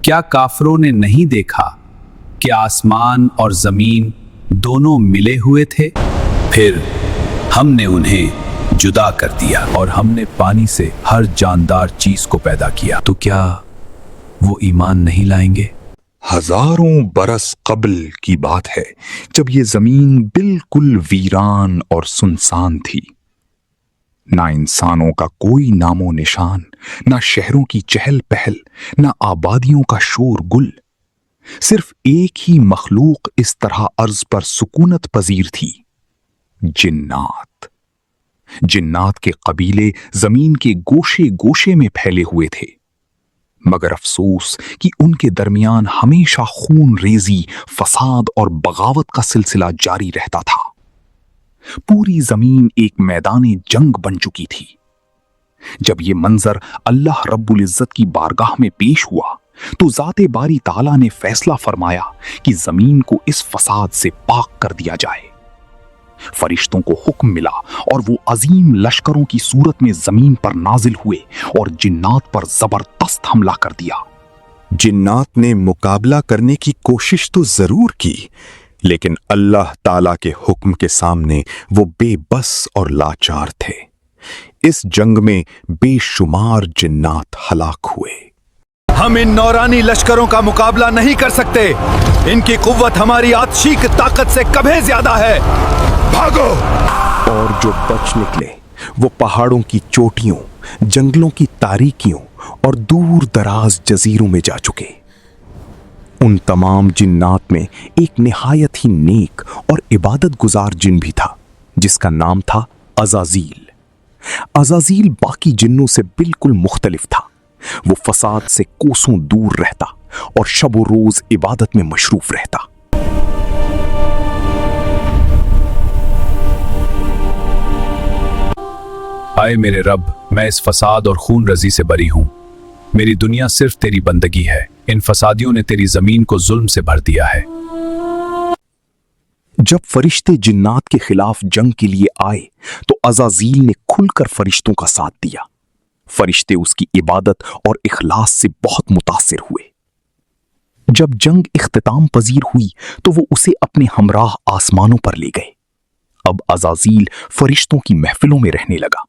کیا کافروں نے نہیں دیکھا کہ آسمان اور زمین دونوں ملے ہوئے تھے؟ پھر ہم نے انہیں جدا کر دیا اور ہم نے پانی سے ہر جاندار چیز کو پیدا کیا، تو کیا وہ ایمان نہیں لائیں گے؟ ہزاروں برس قبل کی بات ہے جب یہ زمین بالکل ویران اور سنسان تھی، نہ انسانوں کا کوئی نام و نشان، نہ شہروں کی چہل پہل، نہ آبادیوں کا شور گل۔ صرف ایک ہی مخلوق اس طرح ارض پر سکونت پذیر تھی، جنات۔ جنات کے قبیلے زمین کے گوشے گوشے میں پھیلے ہوئے تھے، مگر افسوس کہ ان کے درمیان ہمیشہ خون ریزی، فساد اور بغاوت کا سلسلہ جاری رہتا تھا۔ پوری زمین ایک میدان جنگ بن چکی تھی۔ جب یہ منظر اللہ رب العزت کی بارگاہ میں پیش ہوا تو ذات باری تعالیٰ نے فیصلہ فرمایا کہ زمین کو اس فساد سے پاک کر دیا جائے۔ فرشتوں کو حکم ملا اور وہ عظیم لشکروں کی صورت میں زمین پر نازل ہوئے اور جنات پر زبردست حملہ کر دیا۔ جنات نے مقابلہ کرنے کی کوشش تو ضرور کی، لیکن اللہ تعالیٰ کے حکم کے سامنے وہ بے بس اور لاچار تھے۔ اس جنگ میں بے شمار جنات ہلاک ہوئے۔ ہم ان نورانی لشکروں کا مقابلہ نہیں کر سکتے، ان کی قوت ہماری آتشی کی طاقت سے کبھی زیادہ ہے، بھاگو۔ اور جو بچ نکلے وہ پہاڑوں کی چوٹیوں، جنگلوں کی تاریکیوں اور دور دراز جزیروں میں جا چکے۔ ان تمام جنات میں ایک نہایت ہی نیک اور عبادت گزار جن بھی تھا، جس کا نام تھا عزازیل۔ عزازیل باقی جنوں سے بالکل مختلف تھا۔ وہ فساد سے کوسوں دور رہتا اور شب و روز عبادت میں مشروف رہتا۔ آئے میرے رب، میں اس فساد اور خون رزی سے بری ہوں۔ میری دنیا صرف تیری بندگی ہے، ان فسادیوں نے تیری زمین کو ظلم سے بھر دیا ہے۔ جب فرشتے جنات کے خلاف جنگ کے لیے آئے تو عزازیل نے کھل کر فرشتوں کا ساتھ دیا۔ فرشتے اس کی عبادت اور اخلاص سے بہت متاثر ہوئے۔ جب جنگ اختتام پذیر ہوئی تو وہ اسے اپنے ہمراہ آسمانوں پر لے گئے۔ اب عزازیل فرشتوں کی محفلوں میں رہنے لگا۔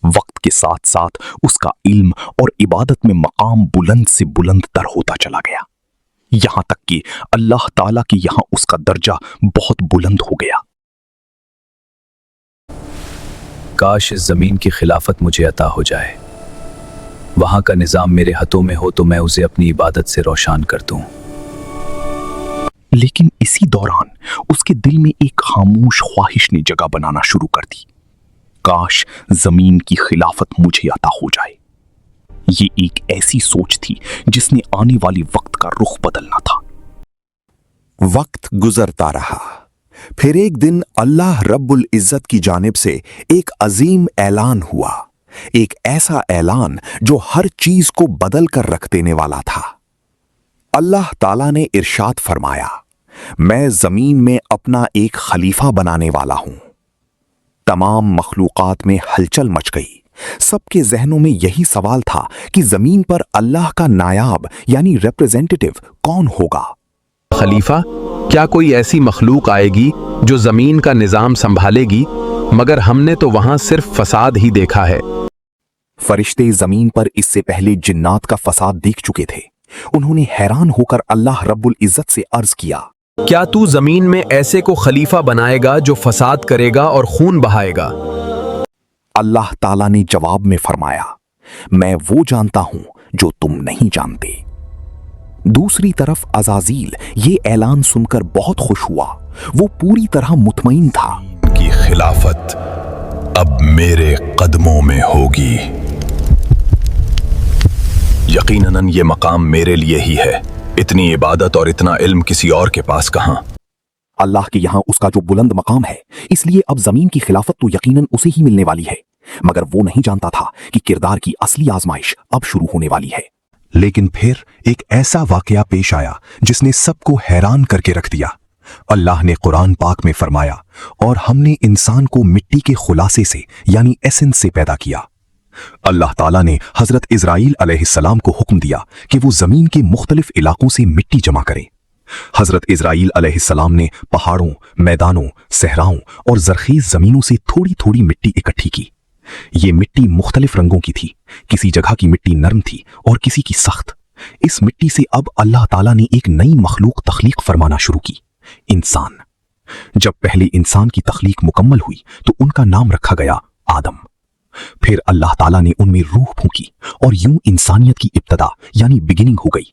وقت کے ساتھ ساتھ اس کا علم اور عبادت میں مقام بلند سے بلند تر ہوتا چلا گیا، یہاں تک کہ اللہ تعالیٰ کے یہاں اس کا درجہ بہت بلند ہو گیا۔ کاش اس زمین کی خلافت مجھے عطا ہو جائے، وہاں کا نظام میرے ہاتھوں میں ہو تو میں اسے اپنی عبادت سے روشن کر دوں۔ لیکن اسی دوران اس کے دل میں ایک خاموش خواہش نے جگہ بنانا شروع کر دی۔ کاش زمین کی خلافت مجھے عطا ہو جائے۔ یہ ایک ایسی سوچ تھی جس نے آنے والی وقت کا رخ بدلنا تھا۔ وقت گزرتا رہا، پھر ایک دن اللہ رب العزت کی جانب سے ایک عظیم اعلان ہوا، ایک ایسا اعلان جو ہر چیز کو بدل کر رکھ دینے والا تھا۔ اللہ تعالیٰ نے ارشاد فرمایا، میں زمین میں اپنا ایک خلیفہ بنانے والا ہوں۔ تمام مخلوقات میں ہلچل مچ گئی۔ سب کے ذہنوں میں یہی سوال تھا کہ زمین پر اللہ کا نائب یعنی ریپریزنٹیٹو کون ہوگا؟ خلیفہ؟ کیا کوئی ایسی مخلوق آئے گی جو زمین کا نظام سنبھالے گی؟ مگر ہم نے تو وہاں صرف فساد ہی دیکھا ہے۔ فرشتے زمین پر اس سے پہلے جنات کا فساد دیکھ چکے تھے۔ انہوں نے حیران ہو کر اللہ رب العزت سے عرض کیا، کیا تو زمین میں ایسے کو خلیفہ بنائے گا جو فساد کرے گا اور خون بہائے گا؟ اللہ تعالیٰ نے جواب میں فرمایا، میں وہ جانتا ہوں جو تم نہیں جانتے۔ دوسری طرف عزازیل یہ اعلان سن کر بہت خوش ہوا۔ وہ پوری طرح مطمئن تھا کی خلافت اب میرے قدموں میں ہوگی۔ یقیناً یہ مقام میرے لیے ہی ہے، اتنی عبادت اور اتنا علم کسی اور کے پاس کہاں۔ اللہ کے یہاں اس کا جو بلند مقام ہے، اس لیے اب زمین کی خلافت تو یقیناً اسے ہی ملنے والی ہے، مگر وہ نہیں جانتا تھا کہ کردار کی اصلی آزمائش اب شروع ہونے والی ہے۔ لیکن پھر ایک ایسا واقعہ پیش آیا جس نے سب کو حیران کر کے رکھ دیا۔ اللہ نے قرآن پاک میں فرمایا، اور ہم نے انسان کو مٹی کے خلاصے سے یعنی ایسنس سے پیدا کیا۔ अल्लाह ताला ने हजरत इजराइल अलैहिस्सलाम को हुक्म दिया कि वो जमीन के मुख्तलिफ इलाकों से मिट्टी जमा करें। हजरत इजराइल अलैहिस्सलाम ने पहाड़ों, मैदानों, सहराओं और जरखेज जमीनों से थोड़ी थोड़ी मिट्टी इकट्ठी की। ये मिट्टी मुख्तलिफ रंगों की थी, किसी जगह की मिट्टी नरम थी और किसी की सख्त। इस मिट्टी से अब अल्लाह ताला ने एक नई मखलूक तख्लीक फरमाना शुरू की, इंसान। जब पहले इंसान की तख्लीक मुकम्मल हुई तो उनका नाम रखा गया आदम। फिर अल्लाह ताला ने उनमें रूह फूंकी और यूं इंसानियत की इब्तदा यानी बिगिनिंग हो गई।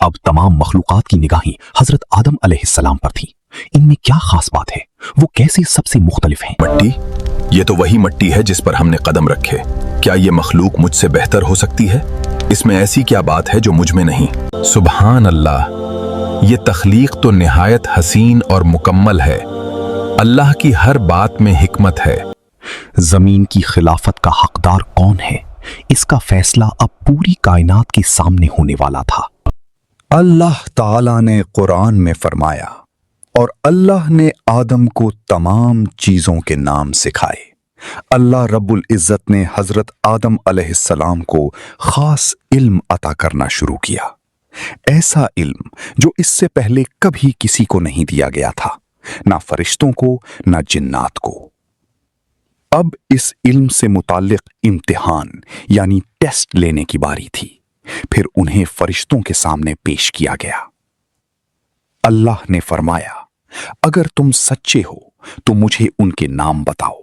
अब तमाम मखलूकात की निगाहें हजरत आदम अलैहिस्सलाम पर थीं। इनमें क्या खास बात है? वो कैसे सबसे मुख्तलिफ हैं? मट्टी, ये तो वही मट्टी है जिस पर हमने कदम रखे। क्या ये मखलूक मुझसे बेहतर हो सकती है? इसमें ऐसी क्या बात है जो मुझ में नहीं? सुभान अल्लाह, ये तख्लीक तो निहायत हसीन और मुकम्मल है। अल्लाह की हर बात में हिकमत है। जमीन की खिलाफत का हकदार कौन है, इसका फैसला अब पूरी कायनात के सामने होने वाला था। अल्लाह ताला ने कुरान में फरमाया, और अल्लाह ने आदम को तमाम चीजों के नाम सिखाए। अल्लाह रब्बुल इज़्ज़त ने हजरत आदम अलैहिस्सलाम को खास इल्म अता करना शुरू किया, ऐसा इल्म जो इससे पहले कभी किसी को नहीं दिया गया था, ना फरिश्तों को ना जिन्नात को। अब इस इल्म से मुताल्लिक इम्तिहान यानी टेस्ट लेने की बारी थी। फिर उन्हें फरिश्तों के सामने पेश किया गया। अल्लाह ने फरमाया, अगर तुम सच्चे हो तो मुझे उनके नाम बताओ।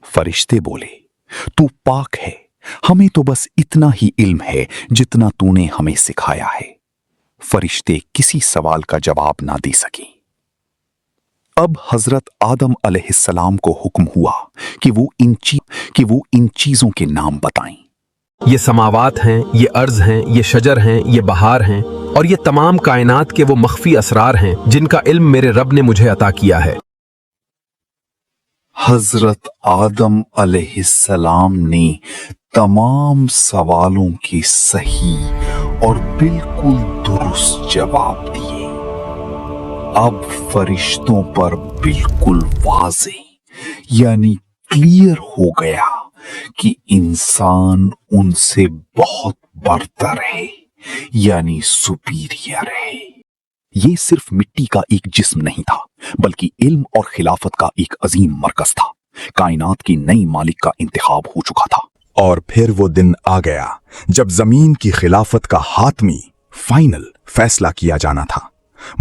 फरिश्ते बोले, तू पाक है, हमें तो बस इतना ही इल्म है जितना तूने हमें सिखाया है। फरिश्ते किसी सवाल का जवाब ना दे सके। अब हजरत आदम अलैहिस्सलाम को हुक्म हुआ कि वो इन चीजों के नाम बताएं। ये समावात हैं, ये अर्ज हैं, ये शजर हैं, ये बहार हैं और ये तमाम कायनात के वो मख्फी असरार हैं जिनका इल्म मेरे रब ने मुझे अता किया है। हजरत आदम अलैहिस्सलाम ने तमाम सवालों के सही और बिल्कुल दुरुस्त जवाब दिए। अब फरिश्तों पर बिल्कुल वाज़े यानी क्लियर हो गया कि इंसान उनसे बहुत बरतर है यानी सुपीरियर है। ये सिर्फ मिट्टी का एक जिस्म नहीं था, बल्कि इल्म और खिलाफत का एक अजीम मरकज था। कायनात की नई मालिक का इंतखाब हो चुका था। और फिर वो दिन आ गया जब जमीन की खिलाफत का हातमी फाइनल फैसला किया जाना था।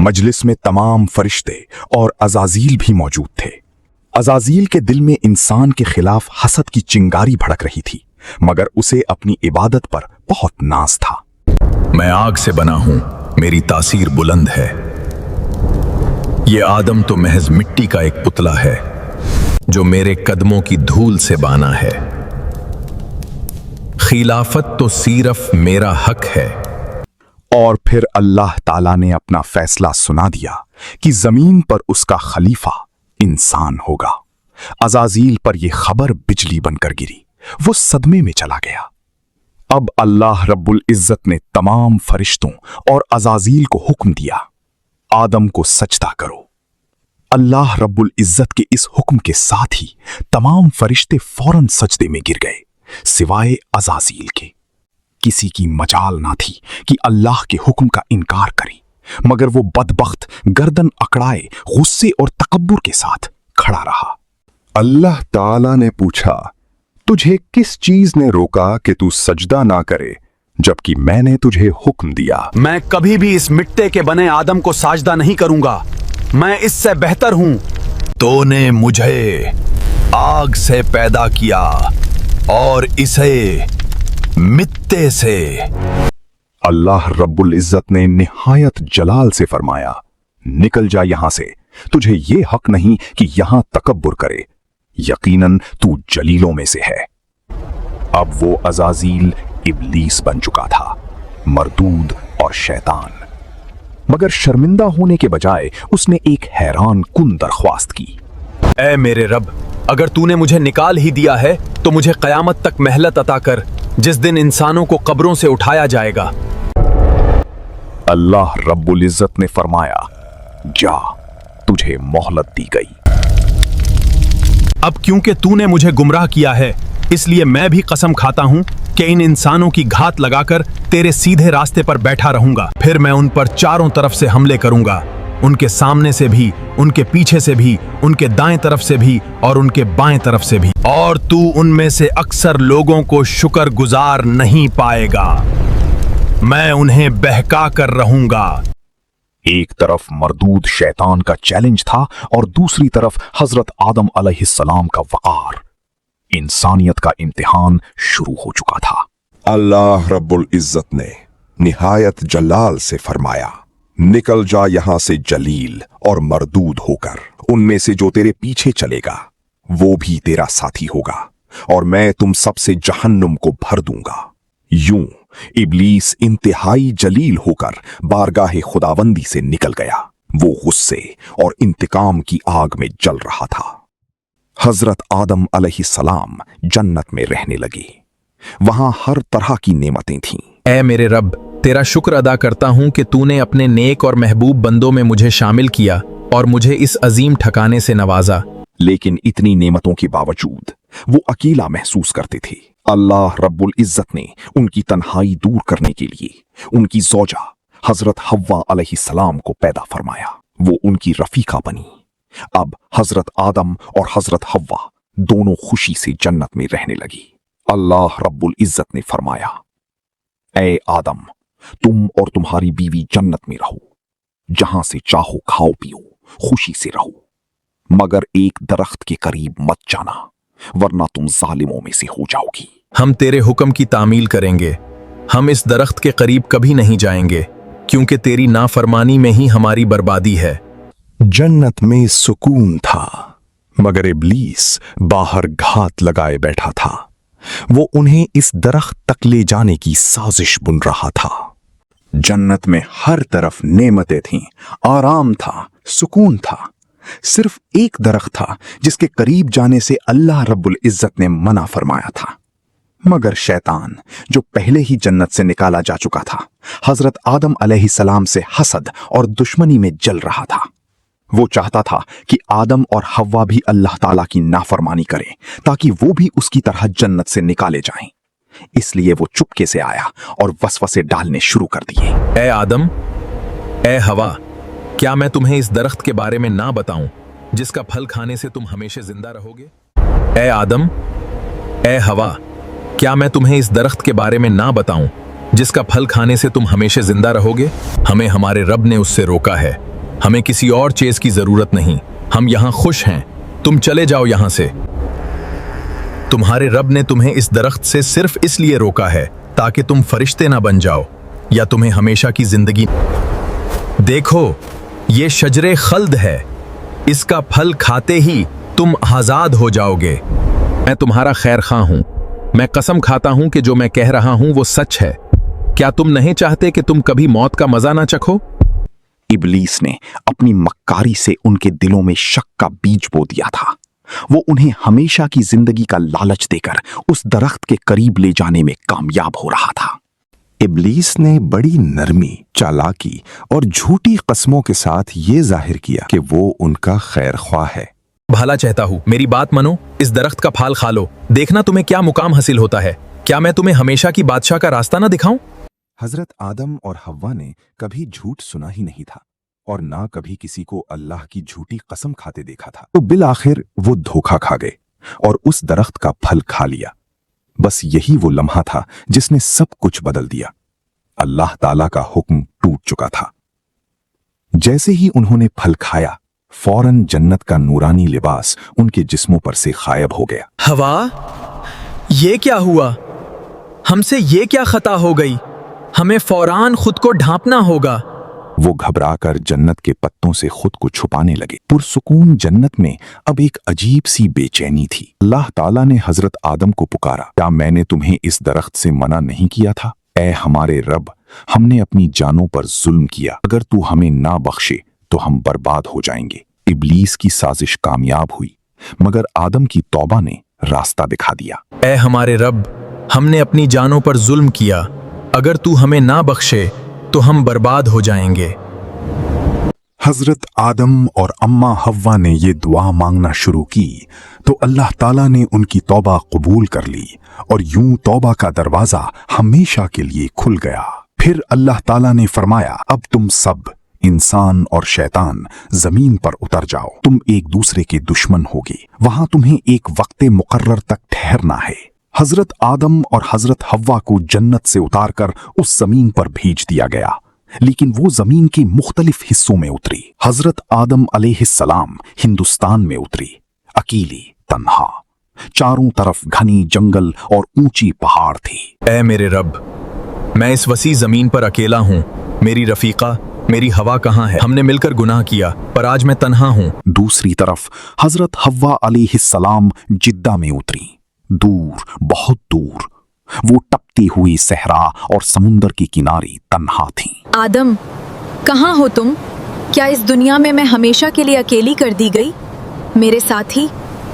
मजलिस में तमाम फरिश्ते और अजाजील भी मौजूद थे। अजाजील के दिल में इंसान के खिलाफ हसद की चिंगारी भड़क रही थी, मगर उसे अपनी इबादत पर बहुत नाज था। मैं आग से बना हूं, मेरी तासीर बुलंद है। ये आदम तो महज मिट्टी का एक पुतला है जो मेरे कदमों की धूल से बाना है। खिलाफत तो सिर्फ मेरा हक है। और फिर अल्लाह ताला ने अपना फैसला सुना दिया कि जमीन पर उसका खलीफा इंसान होगा। अजाजील पर यह खबर बिजली बनकर गिरी, वो सदमे में चला गया। अब अल्लाह रब्बुल इज़्ज़त ने तमाम फरिश्तों और अजाजील को हुक्म दिया, आदम को सजदा करो। अल्लाह रब्बुल इज़्ज़त के इस हुक्म के साथ ही तमाम फरिश्ते फौरन सजदे में गिर गए, सिवाय अजाजील के। किसी की मजाल ना थी कि अल्लाह के हुक्म का इनकार करे, मगर वो बदबख्त गर्दन अकड़ाए गुस्से और तकब्बुर के साथ खड़ा रहा। अल्लाह ताला ने पूछा, तुझे किस चीज ने रोका कि तू सजदा ना करे जबकि मैंने तुझे हुक्म दिया? मैं कभी भी इस मिट्टी के बने आदम को साजदा नहीं करूंगा, मैं इससे बेहतर हूं। तूने मुझे आग से पैदा किया और इसे मिट्टी से। अल्लाह रब्बुल इज़्ज़त ने निहायत जलाल से फरमाया, निकल जा यहां से, तुझे ये हक नहीं कि यहां तकब्बुर करे, यकीनन तू जलीलों में से है। अब वो अजाजील इब्लीस बन चुका था, मरदूद और शैतान। मगर शर्मिंदा होने के बजाय उसने एक हैरान कुन दरख्वास्त की। ऐ मेरे रब, अगर तूने मुझे निकाल ही दिया है तो मुझे कयामत तक महलत अता कर, जिस दिन इंसानों को कब्रों से उठाया जाएगा। अल्लाह रब्बुल इज़्ज़त ने फरमाया, जा, तुझे मोहलत दी गई। अब क्योंकि तूने मुझे गुमराह किया है, इसलिए मैं भी कसम खाता हूं कि इन इंसानों की घात लगाकर तेरे सीधे रास्ते पर बैठा रहूंगा। फिर मैं उन पर चारों तरफ से हमले करूंगा, उनके सामने से भी, उनके पीछे से भी, उनके दाएं तरफ से भी और उनके बाएं तरफ से भी। और तू उनमें से अक्सर लोगों को शुक्रगुजार नहीं पाएगा। मैं उन्हें बहका कर रहूंगा। एक तरफ मरदूद शैतान का चैलेंज था और दूसरी तरफ हजरत आदम अलैहिस्सलाम का वकार। इंसानियत का इम्तिहान शुरू हो चुका था। अल्लाह रब्बुल इज्जत ने निहायत जलाल से फरमाया, निकल जा यहां से जलील और मरदूद होकर। उनमें से जो तेरे पीछे चलेगा वो भी तेरा साथी होगा और मैं तुम सबसे जहन्नुम को भर दूंगा। यूं इब्लीस इंतहाई जलील होकर बारगाहे खुदावंदी से निकल गया। वो गुस्से और इंतकाम की आग में जल रहा था। हजरत आदम अलैहिस्सलाम जन्नत में रहने लगे। वहां हर तरह की नेमतें थीं। ऐ मेरे रब, तेरा शुक्र अदा करता हूं कि तूने अपने नेक और महबूब बंदों में मुझे शामिल किया और मुझे इस अजीम ठकाने से नवाजा। लेकिन इतनी नेमतों के बावजूद वो अकेला महसूस करते थे। अल्लाह रब्बुल इज्जत ने उनकी तन्हाई दूर करने के लिए उनकी ज़ौजा हजरत हव्वा अलैहिस्सलाम को पैदा फरमाया। वो उनकी रफीका बनी। अब हजरत आदम और हजरत हव्वा दोनों खुशी से जन्नत में रहने लगी। अल्लाह रब्बुल इज्जत ने फरमाया, ऐ आदम, तुम और तुम्हारी बीवी जन्नत में रहो, जहां से चाहो खाओ पियो, खुशी से रहो, मगर एक दरख्त के करीब मत जाना, वरना तुम जालिमों में से हो जाओगी। हम तेरे हुक्म की तामील करेंगे। हम इस दरख्त के करीब कभी नहीं जाएंगे, क्योंकि तेरी नाफरमानी में ही हमारी बर्बादी है। जन्नत में सुकून था, मगर इब्लीस बाहर घात लगाए बैठा था। वो उन्हें इस दरख्त तक ले जाने की साजिश बुन रहा था। जन्नत में हर तरफ नेमतें थीं, आराम था, सुकून था। सिर्फ एक दरख्त था जिसके करीब जाने से अल्लाह रब्बुल इज्जत ने मना फरमाया था। मगर शैतान, जो पहले ही जन्नत से निकाला जा चुका था, हजरत आदम अलैहिस्सलाम से हसद और दुश्मनी में जल रहा था। वो चाहता था कि आदम और हव्वा भी अल्लाह ताला की नाफरमानी करें, ताकि वो भी उसकी तरह जन्नत से निकाले जाएं। इसलिए वो चुपके से आया और वसवसे डालने शुरू कर दिए। ऐ आदम, ऐ हवा, क्या मैं तुम्हें इस दरख्त के बारे में ना बताऊं जिसका फल खाने से तुम हमेशा जिंदा रहोगे? ऐ आदम, ऐ हवा, क्या मैं तुम्हें इस दरख्त के बारे में ना बताऊं जिसका फल खाने से तुम हमेशा जिंदा रहोगे? हमें हमारे रब ने उससे रोका है। हमें किसी और चीज की जरूरत नहीं। हम यहां खुश हैं। तुम चले जाओ यहां से। तुम्हारे रब ने तुम्हें इस दरख्त से सिर्फ इसलिए रोका है ताकि तुम फरिश्ते ना बन जाओ या तुम्हें हमेशा की जिंदगी। देखो, ये शजरे खल्द है। इसका फल खाते ही तुम आजाद हो जाओगे। मैं तुम्हारा खैर खां हूं। मैं कसम खाता हूं कि जो मैं कह रहा हूं वो सच है। क्या तुम नहीं चाहते कि तुम कभी मौत का मजा ना चखो? इब्लीस ने अपनी मक्कारी से उनके दिलों में शक का बीज बो दिया था। वो उन्हें हमेशा की जिंदगी का लालच देकर उस दरख्त के करीब ले जाने में कामयाब हो रहा था। इब्लीस ने बड़ी नरमी, चालाकी और झूठी कस्मों के साथ ये जाहिर किया कि वो उनका खैर ख्वाह है। भला चाहता हूं, मेरी बात मानो, इस दरख्त का फल खा लो, देखना तुम्हें क्या मुकाम हासिल होता है। क्या मैं तुम्हें हमेशा की बादशाह का रास्ता ना दिखाऊं? हजरत आदम और हव्वा ने कभी झूठ सुना ही नहीं था और ना कभी किसी को अल्लाह की झूठी कसम खाते देखा था। तो बिल आखिर वो धोखा खा गए और उस दरख्त का फल खा लिया। बस यही वो लम्हा था जिसने सब कुछ बदल दिया। अल्लाह ताला का हुक्म टूट चुका था। जैसे ही उन्होंने फल खाया, फौरन जन्नत का नूरानी लिबास उनके जिस्मों पर से गायब हो गया। हवा, ये क्या हुआ? हमसे ये क्या खता हो गई? हमें फौरान खुद को ढांपना होगा। वो घबराकर जन्नत के पत्तों से खुद को छुपाने लगे। पुरसुकून जन्नत में अब एक अजीब सी बेचैनी थी। अल्लाह ताला ने हजरत आदम को पुकारा, क्या मैंने तुम्हें इस दरख्त से मना नहीं किया था? ऐ हमारे रब, हमने अपनी जानों पर जुल्म किया। अगर तू हमें ना बख्शे तो हम बर्बाद हो जाएंगे। इब्लीस की साजिश कामयाब हुई, मगर आदम की तौबा ने रास्ता दिखा दिया। ऐ हमारे रब, हमने अपनी जानों पर जुल्म किया। अगर तू हमें ना बख्शे तो हम बर्बाद हो जाएंगे। हजरत आदम और अम्मा हव्वा ने ये दुआ मांगना शुरू की तो अल्लाह ताला ने उनकी तौबा कबूल कर ली और यूं तौबा का दरवाजा हमेशा के लिए खुल गया। फिर अल्लाह ताला ने फरमाया, अब तुम सब इंसान और शैतान जमीन पर उतर जाओ, तुम एक दूसरे के दुश्मन होगे, वहां तुम्हें एक वक्त मुकर्रर तक ठहरना है। हजरत आदम और हजरत हव्वा को जन्नत से उतारकर उस जमीन पर भेज दिया गया, लेकिन वो जमीन के मुख्तलिफ हिस्सों में उतरी। हजरत आदम अलैहिस्सलाम हिंदुस्तान में उतरी, अकेली, तन्हा। चारों तरफ घनी जंगल और ऊंची पहाड़ थी। ऐ मेरे रब, मैं इस वसी जमीन पर अकेला हूँ। मेरी रफीका, मेरी हवा कहाँ है? हमने मिलकर गुनाह किया, पर आज मैं तन्हा हूँ। दूसरी तरफ हजरत हव्वा अलैहिस्सलाम जिद्दा में उतरी, दूर, बहुत दूर। वो टपती हुई सहरा और समुंदर के किनारे तन्हा थी। आदम, कहाँ हो तुम? क्या इस दुनिया में मैं हमेशा के लिए अकेली कर दी गई? मेरे साथी,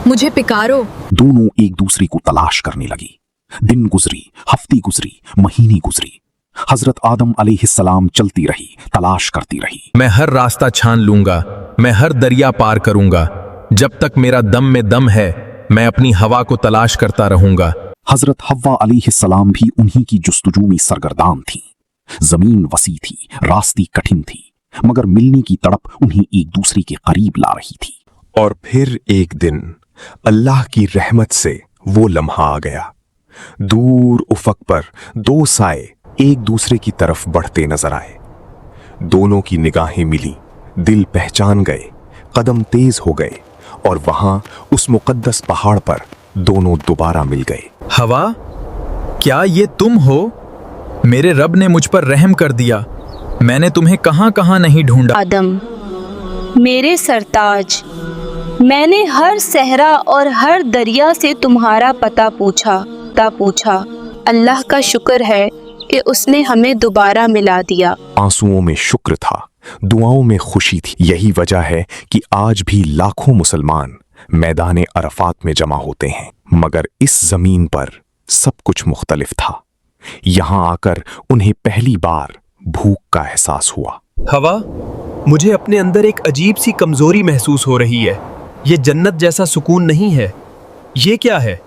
मुझे पुकारो। दोनों एक दूसरे को तलाश करने लगी। दिन गुजरी, हफ्ते गुजरी, महीने गुजरी। हजरत आदम अलैहिस्सलाम चलती रही, तलाश करती रही। मैं हर रास्ता छान लूंगा, मैं हर दरिया पार करूंगा। जब तक मेरा दम में दम है, मैं अपनी हवा को तलाश करता रहूंगा। हजरत हव्वा अलैहिस्सलाम भी उन्हीं की जुस्तजू में सरगर्दान थी। जमीन वसी थी, रास्ते कठिन थी, मगर मिलने की तड़प उन्हें एक दूसरे के करीब ला रही थी। और फिर एक दिन अल्लाह की रहमत से वो लम्हा आ गया। दूर उफक पर दो साए एक दूसरे की तरफ बढ़ते नजर आए। दोनों की निगाहें मिली, दिल पहचान गए, कदम तेज हो गए और वहां उस मुकद्दस पहाड़ पर दोनों दोबारा मिल गए। हवा, क्या ये तुम हो? मेरे रब ने मुझ पर रहम कर दिया। मैंने तुम्हें कहां कहां नहीं ढूंढा। आदम, मेरे सरताज, मैंने हर सहरा और हर दरिया से तुम्हारा पता पूछा। अल्लाह का शुक्र है कि उसने हमें दोबारा मिला दिया। आंसुओं में शुक्र था, दुआओं में खुशी थी। यही वजह है कि आज भी लाखों मुसलमान मैदान अरफात में जमा होते हैं, मगर इस जमीन पर सब कुछ मुख्तलिफ था। यहां आकर उन्हें पहली बार भूख का एहसास हुआ। हवा, मुझे अपने अंदर एक अजीब सी कमजोरी महसूस हो रही है। ये जन्नत जैसा सुकून नहीं है। ये क्या है?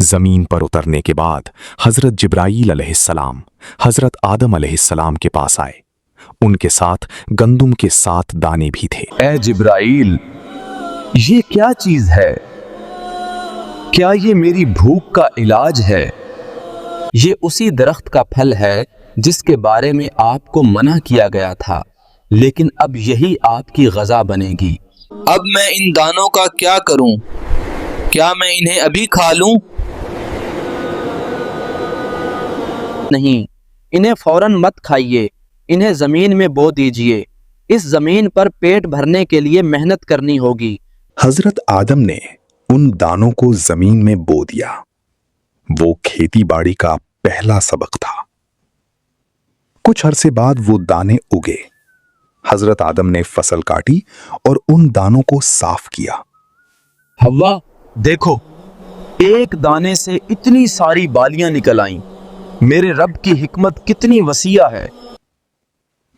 जमीन पर उतरने के बाद हजरत जिब्राईल अलैहिस्सलाम हजरत आदम अलैहिस्सलाम के पास आए। उनके साथ गंदुम के 7 दाने भी थे। ऐ जिब्राईल, ये क्या चीज है? क्या ये मेरी भूख का इलाज है? ये उसी दरख्त का फल है जिसके बारे में आपको मना किया गया था, लेकिन अब यही आपकी गज़ा बनेगी। अब मैं इन दानों का क्या करूं? क्या मैं इन्हें अभी खा लूं? नहीं, इन्हें फौरन मत खाइए, इन्हें जमीन में बो दीजिए। इस जमीन पर पेट भरने के लिए मेहनत करनी होगी। हजरत आदम ने उन दानों को जमीन में बो दिया। वो खेती बाड़ी का पहला सबक था। कुछ अरसे बाद वो दाने उगे। हजरत आदम ने फसल काटी और उन दानों को साफ किया। हव्वा, देखो, एक दाने से इतनी सारी बालियां निकल आईं। मेरे रब की हिकमत कितनी वसीया है।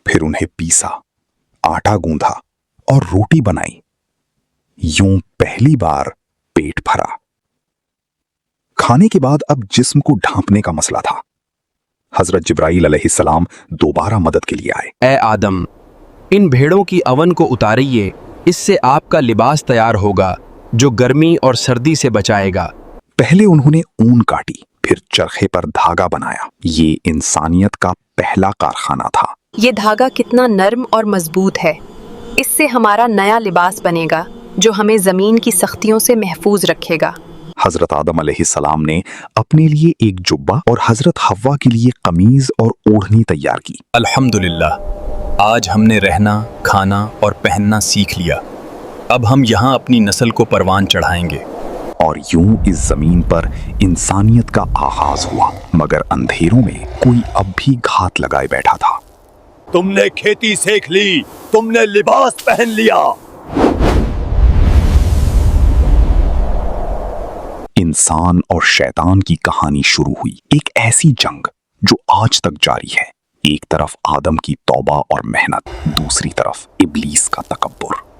फिर उन्हें पीसा, आटा गूंधा और रोटी बनाई। यूं पहली बार पेट भरा। खाने के बाद अब जिस्म को ढांपने का मसला था। हजरत जिब्राईल अलैहिस्सलाम दोबारा मदद के लिए आए। ऐ आदम, इन भेड़ों की अवन को उतारिए, इससे आपका लिबास तैयार होगा जो गर्मी और सर्दी से बचाएगा। पहले उन्होंने ऊन काटी, फिर चरखे पर धागा बनाया। ये इंसानियत का पहला कारखाना था। ये धागा कितना नर्म और मजबूत है। इससे हमारा नया लिबास बनेगा जो हमें जमीन की सख्तियों से महफूज रखेगा। हजरत आदम अलैहिस्सलाम ने अपने लिए एक जुब्बा और हजरत हव्वा के लिए कमीज और ओढ़नी तैयार की। अल्हम्दुलिल्लाह, आज हमने रहना, खाना और पहनना सीख लिया। अब हम यहाँ अपनी नस्ल को परवान चढ़ाएंगे। और यूं इस जमीन पर इंसानियत का आगाज हुआ, मगर अंधेरों में कोई अब भी घात लगाए बैठा था। तुमने खेती सीख ली, तुमने लिबास पहन लिया। इंसान और शैतान की कहानी शुरू हुई। एक ऐसी जंग जो आज तक जारी है। एक तरफ आदम की तौबा और मेहनत, दूसरी तरफ इब्लीस का तकब्बुर।